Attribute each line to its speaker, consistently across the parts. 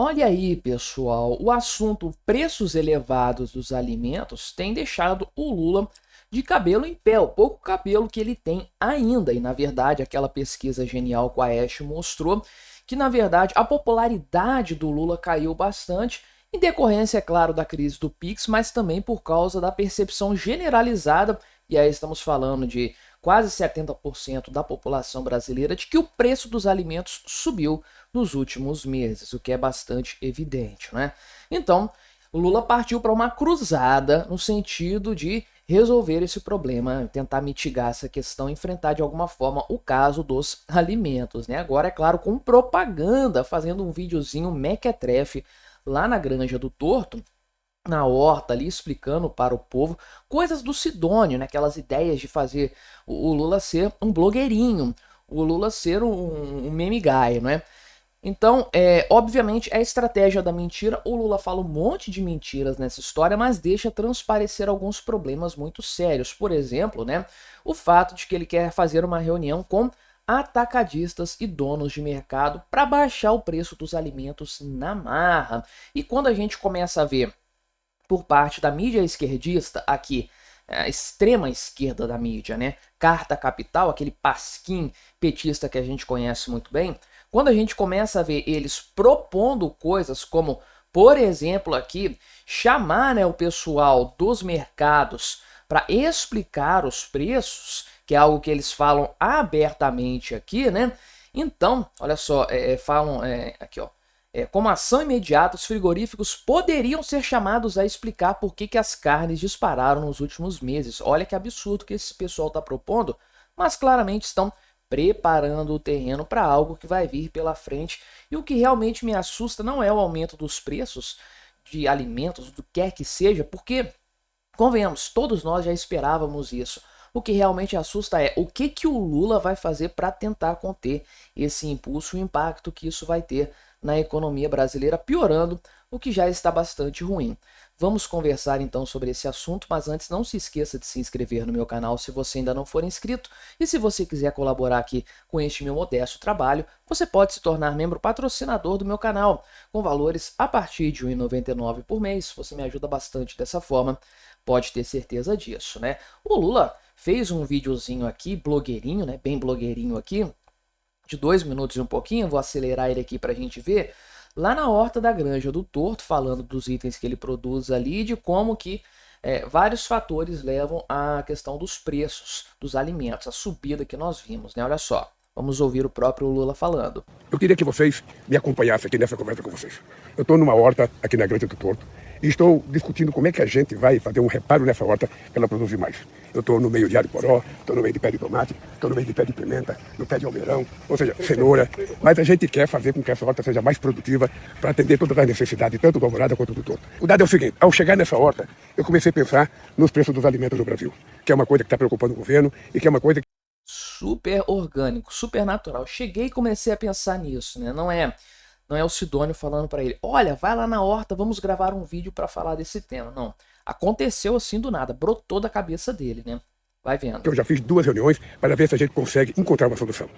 Speaker 1: Olha aí, pessoal, o assunto preços elevados dos alimentos tem deixado o Lula de cabelo em pé, o pouco cabelo que ele tem ainda. E, na verdade, aquela pesquisa genial com a Ash mostrou que, na verdade, a popularidade do Lula caiu bastante, em decorrência, é claro, da crise do Pix, mas também por causa da percepção generalizada, e aí estamos falando de quase 70% da população brasileira, de que o preço dos alimentos subiu nos últimos meses, o que é bastante evidente, né? Então, o Lula partiu para uma cruzada no sentido de resolver esse problema, tentar mitigar essa questão, enfrentar de alguma forma o caso dos alimentos, né? Agora, é claro, com propaganda, fazendo um videozinho mequetrefe lá na Granja do Torto, na horta ali, explicando para o povo coisas do Sidônio, né? Aquelas ideias de fazer o Lula ser um blogueirinho, o Lula ser um meme guy, não é? Então, obviamente, é a estratégia da mentira. O Lula fala um monte de mentiras nessa história, mas deixa transparecer alguns problemas muito sérios. Por exemplo, né, o fato de que ele quer fazer uma reunião com atacadistas e donos de mercado para baixar o preço dos alimentos na marra. E quando a gente começa a ver por parte da mídia esquerdista aqui, a extrema esquerda da mídia, né? Carta Capital, aquele pasquim petista que a gente conhece muito bem, quando a gente começa a ver eles propondo coisas como, por exemplo, aqui, chamar, né, o pessoal dos mercados para explicar os preços, que é algo que eles falam abertamente aqui, né? Então, olha só, falam aqui, ó. Como ação imediata, os frigoríficos poderiam ser chamados a explicar por que as carnes dispararam nos últimos meses. Olha que absurdo que esse pessoal está propondo, mas claramente estão preparando o terreno para algo que vai vir pela frente. E o que realmente me assusta não é o aumento dos preços de alimentos, do que quer que seja, porque, convenhamos, todos nós já esperávamos isso. O que realmente assusta é o que o Lula vai fazer para tentar conter esse impulso, o impacto que isso vai ter na economia brasileira, piorando o que já está bastante ruim. Vamos conversar então sobre esse assunto, mas antes não se esqueça de se inscrever no meu canal se você ainda não for inscrito, e se você quiser colaborar aqui com este meu modesto trabalho, você pode se tornar membro patrocinador do meu canal, com valores a partir de R$ 1,99 por mês. Você me ajuda bastante dessa forma, pode ter certeza disso, né? O Lula fez um videozinho aqui, blogueirinho, né? Bem blogueirinho aqui, de 2 minutos e um pouquinho, vou acelerar ele aqui para a gente ver, lá na horta da Granja do Torto, falando dos itens que ele produz ali, de como que vários fatores levam à questão dos preços dos alimentos, a subida que nós vimos, né? Olha só, vamos ouvir o próprio Lula falando.
Speaker 2: Eu queria que vocês me acompanhassem aqui nessa conversa com vocês. Eu estou numa horta aqui na Granja do Torto e estou discutindo como é que a gente vai fazer um reparo nessa horta para ela produzir mais. Eu estou no meio de ariporó, estou no meio de pé de tomate, estou no meio de pé de pimenta, no pé de almeirão, ou seja, cenoura. Mas a gente quer fazer com que essa horta seja mais produtiva para atender todas as necessidades, tanto do Alvorada quanto do Torto. O dado é o seguinte, ao chegar nessa horta, eu comecei a pensar nos preços dos alimentos no Brasil, que é uma coisa que está preocupando o governo e que é uma coisa que...
Speaker 1: Super orgânico, super natural. Cheguei e comecei a pensar nisso, né? Não é o Sidônio falando para ele, olha, vai lá na horta, vamos gravar um vídeo para falar desse tema. Não, aconteceu assim do nada, brotou da cabeça dele, né? Vai vendo.
Speaker 2: Eu já fiz 2 reuniões para ver se a gente consegue encontrar uma solução.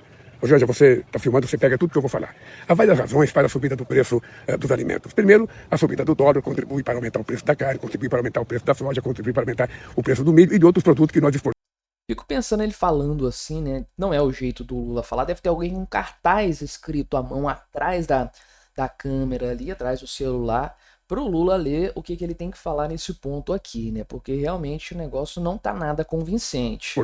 Speaker 2: Ô Jorge, você está filmando, você pega tudo que eu vou falar. Há várias razões para a subida do preço dos alimentos. Primeiro, a subida do dólar contribui para aumentar o preço da carne, contribui para aumentar o preço da soja, contribui para aumentar o preço do milho e de outros produtos que nós exportamos.
Speaker 1: Fico pensando ele falando assim, né? Não é o jeito do Lula falar. Deve ter alguém com um cartaz escrito à mão atrás da câmera ali, atrás do celular, pro Lula ler o que ele tem que falar nesse ponto aqui, né? Porque realmente o negócio não tá nada convincente.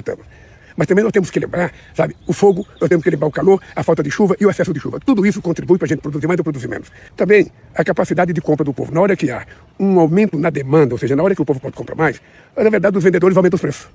Speaker 2: Mas também nós temos que lembrar, sabe, o fogo, nós temos que lembrar o calor, a falta de chuva e o excesso de chuva. Tudo isso contribui para a gente produzir mais ou produzir menos. Também a capacidade de compra do povo. Na hora que há um aumento na demanda, ou seja, na hora que o povo pode comprar mais, na verdade os vendedores aumentam os preços.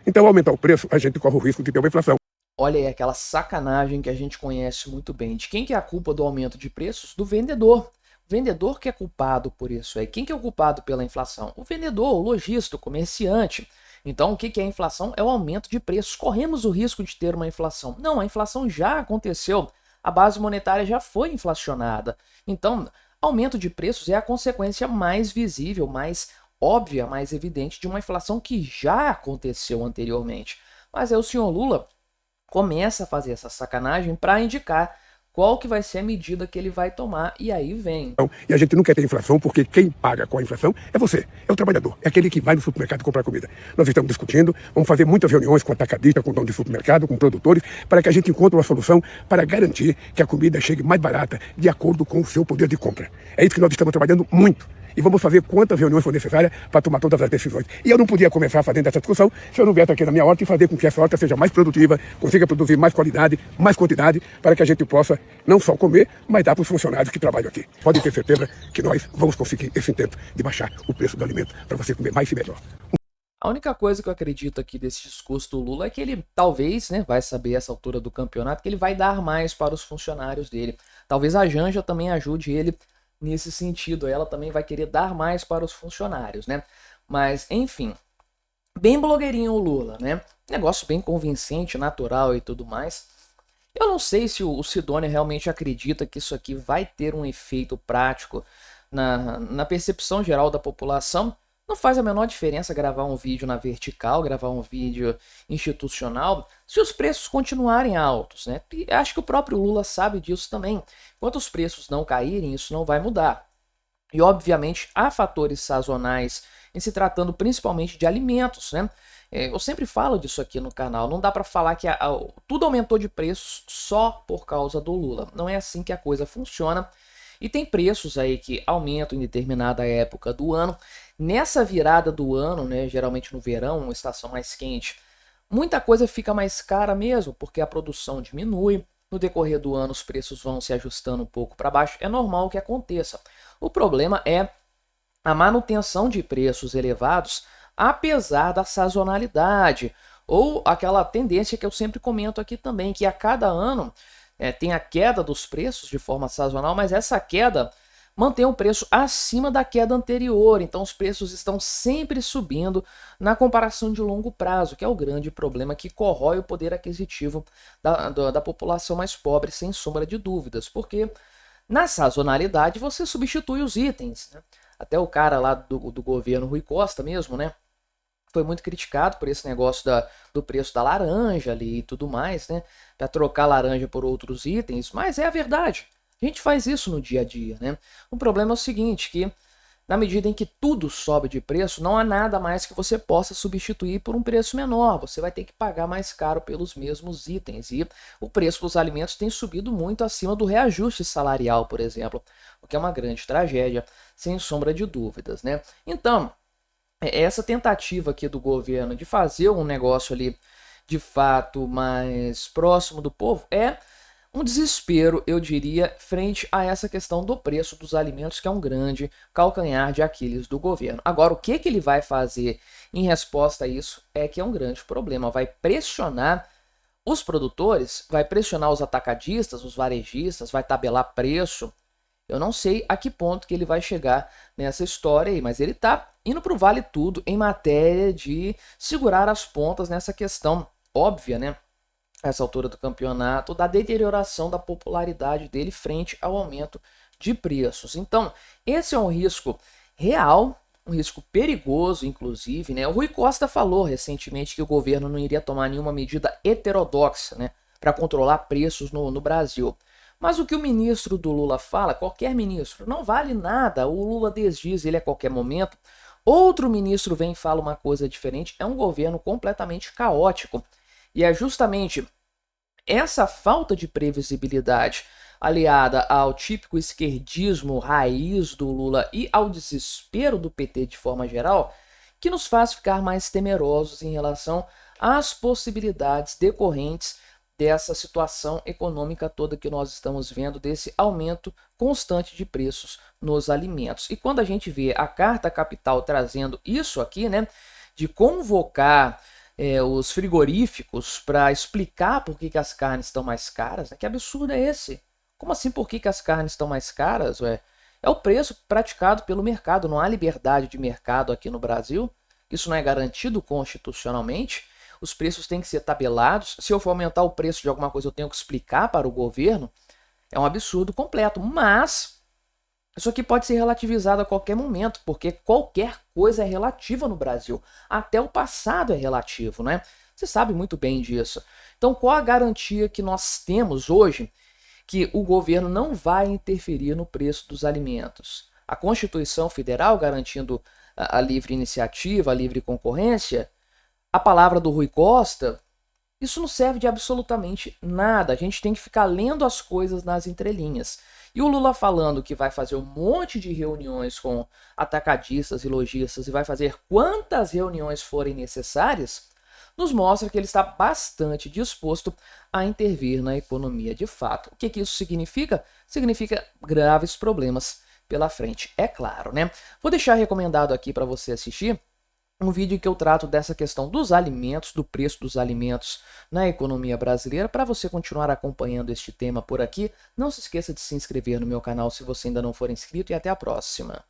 Speaker 2: Então, ao aumentar o preço, a gente corre o risco de ter uma inflação.
Speaker 1: Olha aí aquela sacanagem que a gente conhece muito bem. De quem que é a culpa do aumento de preços? Do vendedor. O vendedor que é culpado por isso aí. Quem que é o culpado pela inflação? O vendedor, o lojista, o comerciante. Então, o que é a inflação? É o aumento de preços. Corremos o risco de ter uma inflação. Não, a inflação já aconteceu. A base monetária já foi inflacionada. Então, aumento de preços é a consequência mais visível, mais óbvia, mais evidente de uma inflação que já aconteceu anteriormente. Mas aí o senhor Lula começa a fazer essa sacanagem para indicar qual que vai ser a medida que ele vai tomar, e aí vem.
Speaker 2: E a gente não quer ter inflação, porque quem paga com a inflação é você, é o trabalhador, é aquele que vai no supermercado comprar comida. Nós estamos discutindo, vamos fazer muitas reuniões com atacadista, com dono de supermercado, com produtores, para que a gente encontre uma solução para garantir que a comida chegue mais barata, de acordo com o seu poder de compra. É isso que nós estamos trabalhando muito. E vamos fazer quantas reuniões for necessárias para tomar todas as decisões. E eu não podia começar fazendo essa discussão se eu não viesse aqui na minha horta e fazer com que essa horta seja mais produtiva, consiga produzir mais qualidade, mais quantidade, para que a gente possa não só comer, mas dar para os funcionários que trabalham aqui. Pode ter certeza que nós vamos conseguir esse intento de baixar o preço do alimento para você comer mais e melhor.
Speaker 1: A única coisa que eu acredito aqui desse discurso do Lula é que ele talvez, né, vai saber essa altura do campeonato, que ele vai dar mais para os funcionários dele. Talvez a Janja também ajude ele nesse sentido, ela também vai querer dar mais para os funcionários, né? Mas, enfim, bem blogueirinho o Lula, né? Negócio bem convincente, natural e tudo mais. Eu não sei se o Sidônia realmente acredita que isso aqui vai ter um efeito prático na percepção geral da população. Não faz a menor diferença gravar um vídeo na vertical, gravar um vídeo institucional, se os preços continuarem altos, né? E acho que o próprio Lula sabe disso também. Enquanto os preços não caírem, isso não vai mudar. E, obviamente, há fatores sazonais em se tratando principalmente de alimentos, né? Eu sempre falo disso aqui no canal. Não dá para falar que tudo aumentou de preços só por causa do Lula. Não é assim que a coisa funciona. E tem preços aí que aumentam em determinada época do ano. Nessa virada do ano, né, geralmente no verão, uma estação mais quente, muita coisa fica mais cara mesmo, porque a produção diminui. No decorrer do ano os preços vão se ajustando um pouco para baixo. É normal que aconteça. O problema é a manutenção de preços elevados, apesar da sazonalidade. Ou aquela tendência que eu sempre comento aqui também, que a cada ano tem a queda dos preços de forma sazonal, mas essa queda mantém o preço acima da queda anterior. Então os preços estão sempre subindo na comparação de longo prazo, que é o grande problema que corrói o poder aquisitivo da população mais pobre, sem sombra de dúvidas. Porque na sazonalidade você substitui os itens, né? Até o cara lá do governo Rui Costa mesmo, né? Foi muito criticado por esse negócio do preço da laranja ali e tudo mais, né? Para trocar laranja por outros itens, mas é a verdade. A gente faz isso no dia a dia, né? O problema é o seguinte, que na medida em que tudo sobe de preço, não há nada mais que você possa substituir por um preço menor. Você vai ter que pagar mais caro pelos mesmos itens. E o preço dos alimentos tem subido muito acima do reajuste salarial, por exemplo, o que é uma grande tragédia, sem sombra de dúvidas, né? Então, essa tentativa aqui do governo de fazer um negócio ali de fato mais próximo do povo é um desespero, eu diria, frente a essa questão do preço dos alimentos, que é um grande calcanhar de Aquiles do governo. Agora, o que ele vai fazer em resposta a isso é que é um grande problema. Vai pressionar os produtores, vai pressionar os atacadistas, os varejistas, vai tabelar preço. Eu não sei a que ponto que ele vai chegar nessa história aí, mas ele está indo para o vale tudo em matéria de segurar as pontas nessa questão óbvia, né? Essa altura do campeonato, da deterioração da popularidade dele frente ao aumento de preços. Então, esse é um risco real, um risco perigoso, inclusive, né? O Rui Costa falou recentemente que o governo não iria tomar nenhuma medida heterodoxa, né, para controlar preços no Brasil. Mas o que o ministro do Lula fala, qualquer ministro, não vale nada. O Lula desdiz ele a qualquer momento. Outro ministro vem e fala uma coisa diferente. É um governo completamente caótico. E é justamente essa falta de previsibilidade, aliada ao típico esquerdismo raiz do Lula e ao desespero do PT de forma geral, que nos faz ficar mais temerosos em relação às possibilidades decorrentes dessa situação econômica toda que nós estamos vendo, desse aumento constante de preços nos alimentos. E quando a gente vê a Carta Capital trazendo isso aqui, né, de convocar os frigoríficos para explicar por que as carnes estão mais caras, né? Que absurdo é esse? Como assim por que as carnes estão mais caras? Ué? É o preço praticado pelo mercado, não há liberdade de mercado aqui no Brasil, isso não é garantido constitucionalmente, os preços têm que ser tabelados, se eu for aumentar o preço de alguma coisa eu tenho que explicar para o governo, é um absurdo completo, mas isso aqui pode ser relativizado a qualquer momento, porque qualquer coisa é relativa no Brasil. Até o passado é relativo, né? Você sabe muito bem disso. Então, qual a garantia que nós temos hoje que o governo não vai interferir no preço dos alimentos. A Constituição Federal garantindo a livre iniciativa, a livre concorrência, a palavra do Rui Costa, isso não serve de absolutamente nada. A gente tem que ficar lendo as coisas nas entrelinhas. E o Lula falando que vai fazer um monte de reuniões com atacadistas e lojistas e vai fazer quantas reuniões forem necessárias, nos mostra que ele está bastante disposto a intervir na economia de fato. O que isso significa? Significa graves problemas pela frente, é claro, né? Vou deixar recomendado aqui para você assistir um vídeo em que eu trato dessa questão dos alimentos, do preço dos alimentos na economia brasileira. Para você continuar acompanhando este tema por aqui, não se esqueça de se inscrever no meu canal se você ainda não for inscrito e até a próxima.